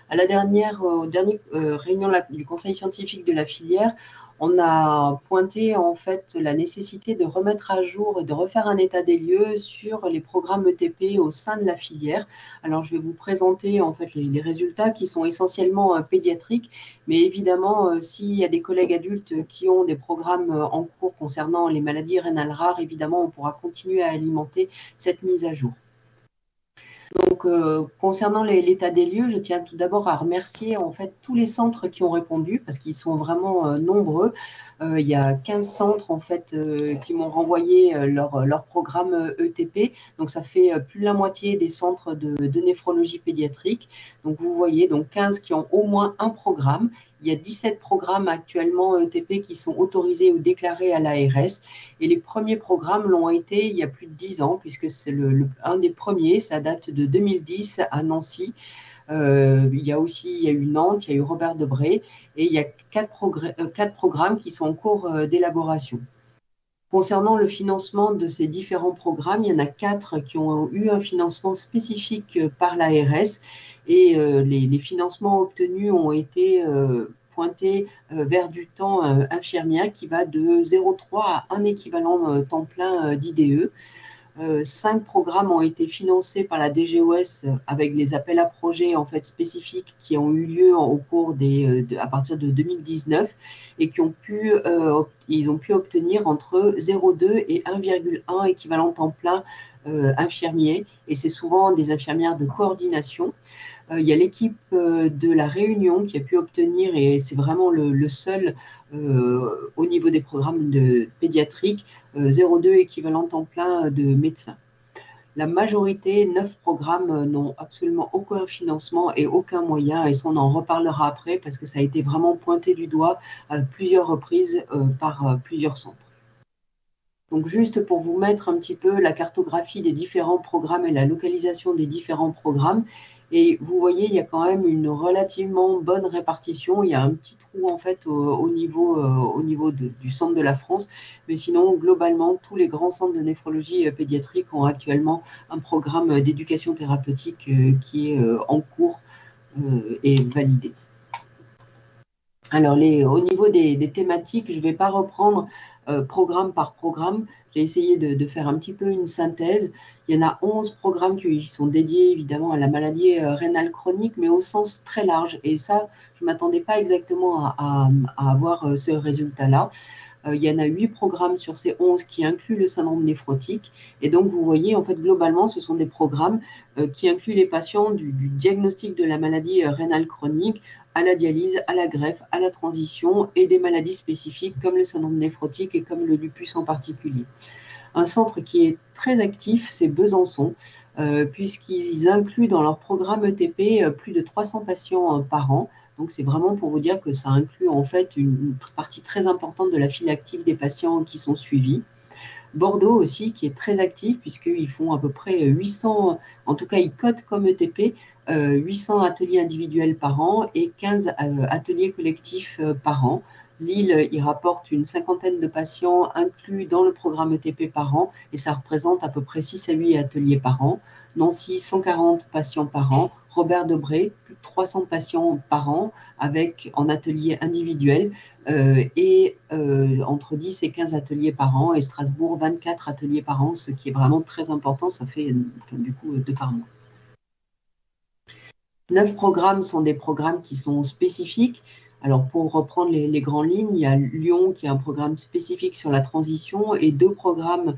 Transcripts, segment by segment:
À la dernière réunion du conseil scientifique de la filière, on a pointé en fait la nécessité de remettre à jour et de refaire un état des lieux sur les programmes ETP au sein de la filière. Alors, je vais vous présenter en fait les résultats qui sont essentiellement pédiatriques, mais évidemment, s'il y a des collègues adultes qui ont des programmes en cours concernant les maladies rénales rares, évidemment, on pourra continuer à alimenter cette mise à jour. Donc, concernant l'état des lieux, je tiens tout d'abord à remercier en fait tous les centres qui ont répondu parce qu'ils sont vraiment nombreux. Il y a 15 centres en fait qui m'ont renvoyé leur programme ETP. Donc, ça fait plus de la moitié des centres de néphrologie pédiatrique. Donc, vous voyez, donc 15 qui ont au moins un programme. Il y a 17 programmes actuellement ETP qui sont autorisés ou déclarés à l'ARS. Et les premiers programmes l'ont été il y a plus de 10 ans, puisque c'est un des premiers, ça date de 2010 à Nancy. Il y a eu Nantes, il y a eu Robert Debré, et il y a 4 programmes qui sont en cours d'élaboration. Concernant le financement de ces différents programmes, il y en a 4 qui ont eu un financement spécifique par l'ARS et les financements obtenus ont été pointés vers du temps infirmière qui va de 0,3 à 1 équivalent temps plein d'IDE. 5 programmes ont été financés par la DGOS avec les appels à projets en fait spécifiques qui ont eu lieu au cours à partir de 2019 et ils ont pu obtenir entre 0,2 et 1,1 équivalent temps plein infirmier, et c'est souvent des infirmières de coordination. Il y a l'équipe de la Réunion qui a pu obtenir, et c'est vraiment le seul au niveau des programmes pédiatriques, 0,2 équivalent temps plein de médecins. La majorité, 9 programmes, n'ont absolument aucun financement et aucun moyen, et ça on en reparlera après parce que ça a été vraiment pointé du doigt à plusieurs reprises par plusieurs centres. Donc juste pour vous mettre un petit peu la cartographie des différents programmes et la localisation des différents programmes, et vous voyez, il y a quand même une relativement bonne répartition. Il y a un petit trou en fait au niveau du centre de la France, mais sinon globalement tous les grands centres de néphrologie pédiatrique ont actuellement un programme d'éducation thérapeutique qui est en cours et validé. Alors, au niveau des thématiques, je ne vais pas reprendre programme par programme. J'ai essayé de faire un petit peu une synthèse. Il y en a 11 programmes qui sont dédiés évidemment à la maladie rénale chronique, mais au sens très large. Et ça, je ne m'attendais pas exactement à avoir ce résultat-là. Il y en a 8 programmes sur ces 11 qui incluent le syndrome néphrotique. Et donc, vous voyez, en fait, globalement, ce sont des programmes qui incluent les patients du diagnostic de la maladie rénale chronique à la dialyse, à la greffe, à la transition et des maladies spécifiques comme le syndrome néphrotique et comme le lupus en particulier. Un centre qui est très actif, c'est Besançon, puisqu'ils incluent dans leur programme ETP plus de 300 patients par an. Donc, c'est vraiment pour vous dire que ça inclut en fait une partie très importante de la file active des patients qui sont suivis. Bordeaux aussi, qui est très actif, puisqu'ils font à peu près 800, en tout cas, ils cotent comme ETP, 800 ateliers individuels par an et 15 ateliers collectifs par an. Lille, il rapporte une cinquantaine de patients inclus dans le programme ETP par an, et ça représente à peu près 6 à 8 ateliers par an. Nancy, 140 patients par an. Robert Debré, plus de 300 patients par an en atelier individuel et entre 10 et 15 ateliers par an. Et Strasbourg, 24 ateliers par an, ce qui est vraiment très important. Ça fait du coup 2 par mois. 9 programmes sont des programmes qui sont spécifiques. Alors, pour reprendre les grandes lignes, il y a Lyon qui a un programme spécifique sur la transition et 2 programmes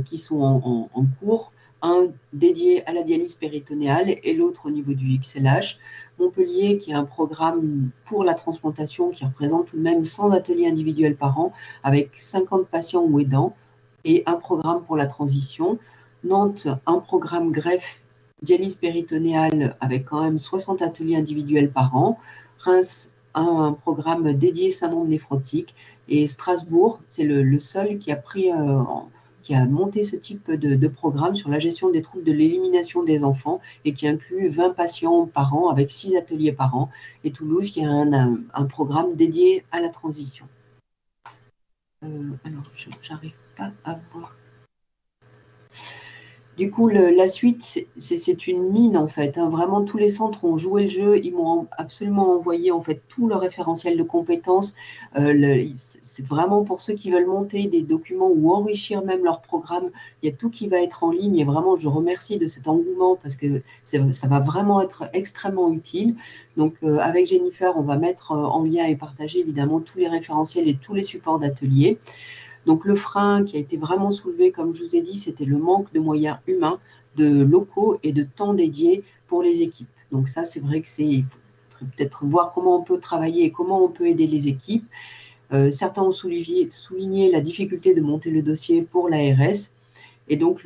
qui sont en cours, un dédié à la dialyse péritonéale et l'autre au niveau du XLH. Montpellier qui a un programme pour la transplantation qui représente tout de même 100 ateliers individuels par an avec 50 patients ou aidants et un programme pour la transition. Nantes, un programme greffe dialyse péritonéale avec quand même 60 ateliers individuels par an. Reims, un programme dédié syndrome néphrotique. Et Strasbourg, c'est le seul qui a monté ce type de programme sur la gestion des troubles de l'élimination des enfants et qui inclut 20 patients par an avec 6 ateliers par an. Et Toulouse qui a un programme dédié à la transition. Alors, j'arrive pas à voir. Du coup, la suite, c'est une mine en fait, hein. Vraiment, tous les centres ont joué le jeu. Ils m'ont absolument envoyé en fait tout le référentiel de compétences. C'est vraiment pour ceux qui veulent monter des documents ou enrichir même leur programme. Il y a tout qui va être en ligne et vraiment, je remercie de cet engouement parce que ça va vraiment être extrêmement utile. Donc, avec Jennifer, on va mettre en lien et partager évidemment tous les référentiels et tous les supports d'atelier. Donc le frein qui a été vraiment soulevé, comme je vous ai dit, c'était le manque de moyens humains, de locaux et de temps dédiés pour les équipes. Donc ça, c'est vrai que il faut peut-être voir comment on peut travailler et comment on peut aider les équipes. Certains ont souligné la difficulté de monter le dossier pour l'ARS. Et donc,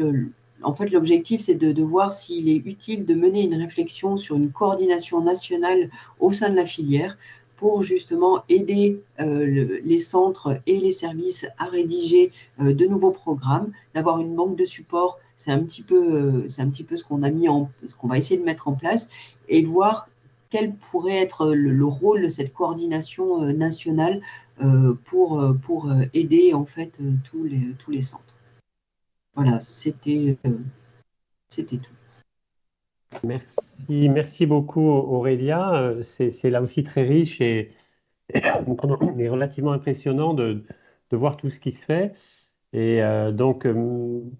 en fait, l'objectif, c'est de voir s'il est utile de mener une réflexion sur une coordination nationale au sein de la filière pour justement aider les centres et les services à rédiger de nouveaux programmes, d'avoir une banque de support. C'est un petit peu ce qu'on ce qu'on va essayer de mettre en place et de voir quel pourrait être le rôle de cette coordination nationale pour aider en fait tous les centres. Voilà, c'était tout. Merci beaucoup Aurélia. C'est là aussi très riche et relativement impressionnant de voir tout ce qui se fait. Et donc,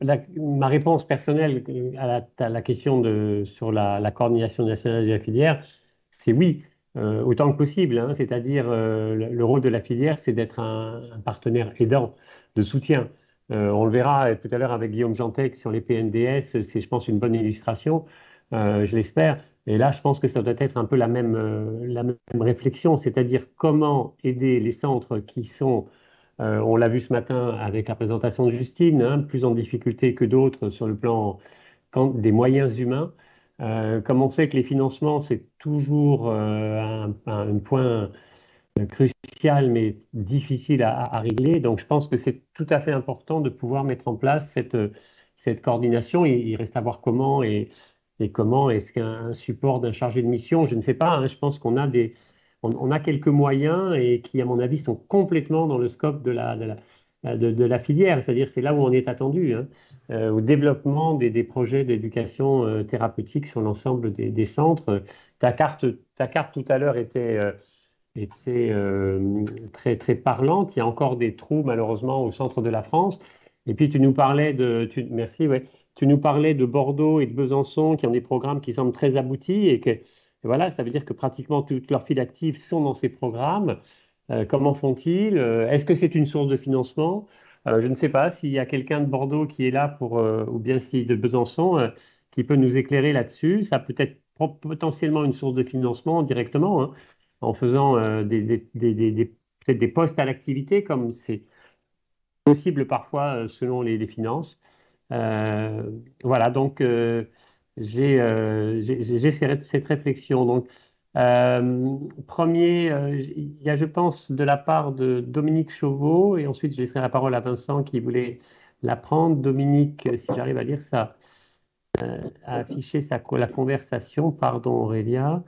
ma réponse personnelle à la question sur la coordination nationale de la filière, c'est oui, autant que possible, hein. C'est-à-dire, le rôle de la filière, c'est d'être un partenaire aidant, de soutien. On le verra tout à l'heure avec Guillaume Jantec sur les PNDS, c'est, je pense, une bonne illustration, je l'espère. Et là, je pense que ça doit être un peu la même réflexion, c'est-à-dire comment aider les centres qui sont, on l'a vu ce matin avec la présentation de Justine, hein, plus en difficulté que d'autres sur le plan des moyens humains. Comme on sait que les financements, c'est toujours un point crucial, mais difficile à régler. Donc, je pense que c'est tout à fait important de pouvoir mettre en place cette coordination. Il reste à voir comment et comment est-ce qu'un support d'un chargé de mission, je ne sais pas, hein, je pense qu'on a on a quelques moyens et qui, à mon avis, sont complètement dans le scope de la filière. C'est-à-dire, c'est là où on est attendu, hein, au développement des projets d'éducation thérapeutique sur l'ensemble des centres. Ta carte tout à l'heure était très, très parlante. Il y a encore des trous, malheureusement, au centre de la France. Et puis, tu nous parlais merci, ouais. Tu nous parlais de Bordeaux et de Besançon qui ont des programmes qui semblent très aboutis et voilà, ça veut dire que pratiquement toutes leurs files actives sont dans ces programmes. Comment font-ils? Est-ce que c'est une source de financement? Je ne sais pas s'il y a quelqu'un de Bordeaux qui est là ou bien si de Besançon, qui peut nous éclairer là-dessus. Ça peut être potentiellement une source de financement directement, hein, en faisant peut-être des postes à l'activité, comme c'est possible parfois selon les finances. Voilà, donc j'ai cette réflexion. Donc, premier, il y a, je pense, de la part de Dominique Chauveau, et ensuite je laisserai la parole à Vincent qui voulait la prendre. Dominique, si j'arrive à lire ça, a affiché la conversation. Pardon, Aurélia.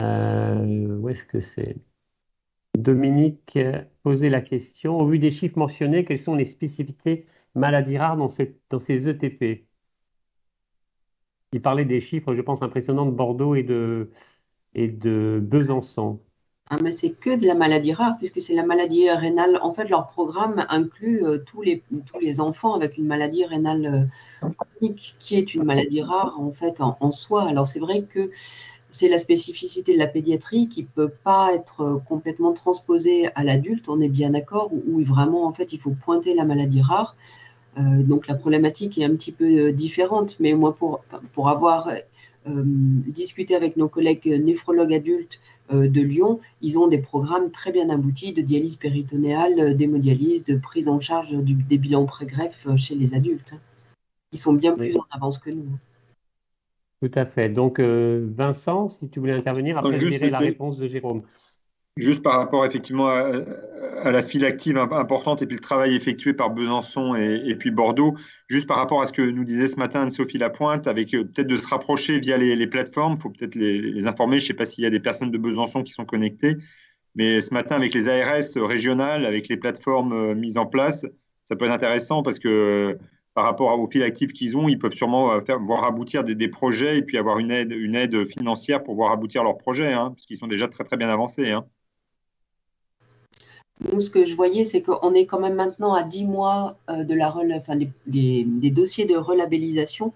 Où est-ce que c'est? Dominique posait la question, au vu des chiffres mentionnés, quelles sont les spécificités maladies rares dans ces ETP? Il parlait des chiffres, je pense, impressionnants de Bordeaux et de Besançon. Ah, mais c'est que de la maladie rare, puisque c'est la maladie rénale. En fait, leur programme inclut tous les enfants avec une maladie rénale chronique, qui est une maladie rare en fait en soi. Alors c'est vrai que c'est la spécificité de la pédiatrie qui ne peut pas être complètement transposée à l'adulte, on est bien d'accord, où vraiment en fait il faut pointer la maladie rare. Donc la problématique est un petit peu différente, mais moi pour avoir discuté avec nos collègues néphrologues adultes de Lyon, ils ont des programmes très bien aboutis de dialyse péritonéale, d'hémodialyse, de prise en charge des bilans pré-greffe chez les adultes. Ils sont bien plus Oui, en avance que nous. tout à fait. Donc, Vincent, si tu voulais intervenir, Non, après je verrai la réponse de Jérôme. juste par rapport effectivement à la file active importante et puis le travail effectué par Besançon et puis Bordeaux, juste par rapport à ce que nous disait ce matin Anne-Sophie Lapointe, avec peut-être de se rapprocher via les plateformes, il faut peut-être les informer, je ne sais pas s'il y a des personnes de Besançon qui sont connectées, mais ce matin avec les ARS régionales, avec les plateformes mises en place, ça peut être intéressant parce que par rapport au fil actif qu'ils ont, ils peuvent sûrement voir aboutir des projets et puis avoir une aide financière pour voir aboutir leurs projets, hein, parce qu'ils sont déjà très très bien avancés, hein. Nous, ce que je voyais, c'est qu'on est quand même maintenant à 10 mois enfin, des dossiers de relabellisation,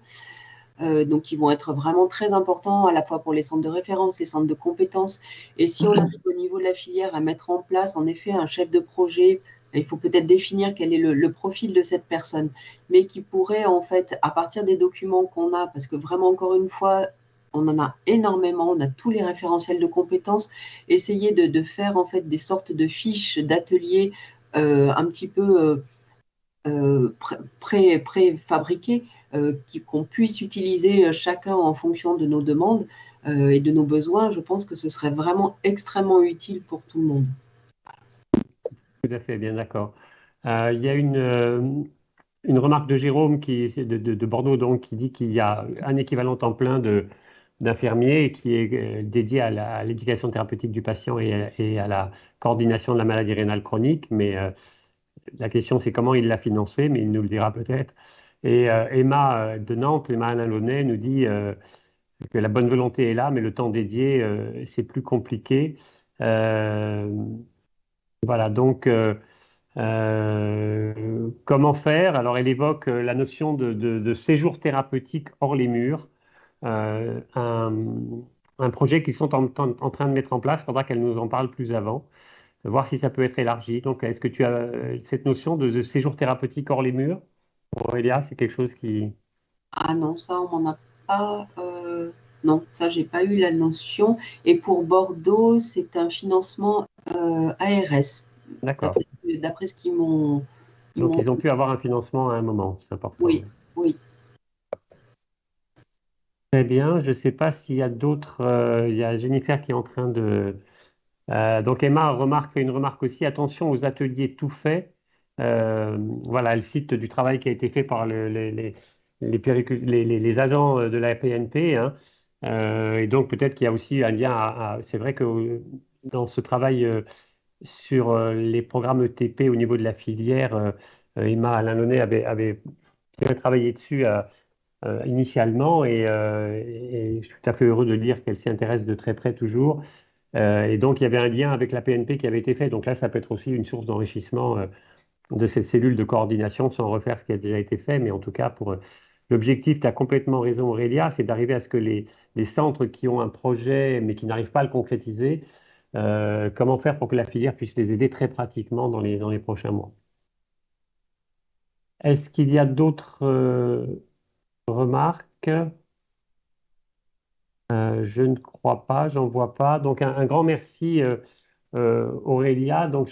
donc qui vont être vraiment très importants à la fois pour les centres de référence, les centres de compétences. Et si on arrive au niveau de la filière à mettre en place, en effet, un chef de projet, il faut peut-être définir quel est le profil de cette personne, mais qui pourrait, en fait, à partir des documents qu'on a, parce que vraiment, encore une fois, on en a énormément, on a tous les référentiels de compétences, essayer de faire, en fait, des sortes de fiches d'ateliers un petit peu préfabriquées, qu'on puisse utiliser chacun en fonction de nos demandes et de nos besoins. Je pense que ce serait vraiment extrêmement utile pour tout le monde. Tout à fait, bien d'accord. Il y a une remarque de Jérôme de Bordeaux donc, qui dit qu'il y a un équivalent temps plein d'infirmiers qui est dédié à l'éducation thérapeutique du patient et à la coordination de la maladie rénale chronique. Mais la question, c'est comment il l'a financé, mais il nous le dira peut-être. Et Emma de Nantes, Emma Alain Launay, nous dit que la bonne volonté est là, mais le temps dédié, c'est plus compliqué. Euh, voilà, donc comment faire? Alors, elle évoque la notion de séjour thérapeutique hors les murs, euh, un, un projet qu'ils sont en train de mettre en place. Il faudra qu'elle nous en parle plus avant, voir si ça peut être élargi. Donc, est-ce que tu as cette notion de séjour thérapeutique hors les murs? Aurélia, c'est quelque chose qui... Ah non, ça, on m'en a pas. Non, ça, j'ai pas eu la notion. Et pour Bordeaux, c'est un financement ARS, D'accord. d'après ce qu'ils m'ont. Donc, ils ont pu avoir un financement à un moment, c'est important. Oui, oui. Très bien. Je ne sais pas s'il y a d'autres. Il y a Jennifer qui est en train de... donc Emma fait une remarque aussi, attention aux ateliers tout faits. Voilà, elle cite du travail qui a été fait par les agents de la PNP, hein. Et donc peut-être qu'il y a aussi un lien c'est vrai que dans ce travail sur les programmes ETP au niveau de la filière, Emma Alain Launay avait bien travaillé dessus initialement et je suis tout à fait heureux de dire qu'elle s'y intéresse de très près toujours. Et donc, il y avait un lien avec la PNP qui avait été fait. Donc là, ça peut être aussi une source d'enrichissement de cette cellule de coordination sans refaire ce qui a déjà été fait. Mais en tout cas, pour l'objectif, tu as complètement raison, Aurélia, c'est d'arriver à ce que les centres qui ont un projet mais qui n'arrivent pas à le concrétiser, comment faire pour que la filière puisse les aider très pratiquement dans les prochains mois. Est-ce qu'il y a d'autres remarques? Je ne crois pas, j'en vois pas. Donc un grand merci Aurélia. Donc,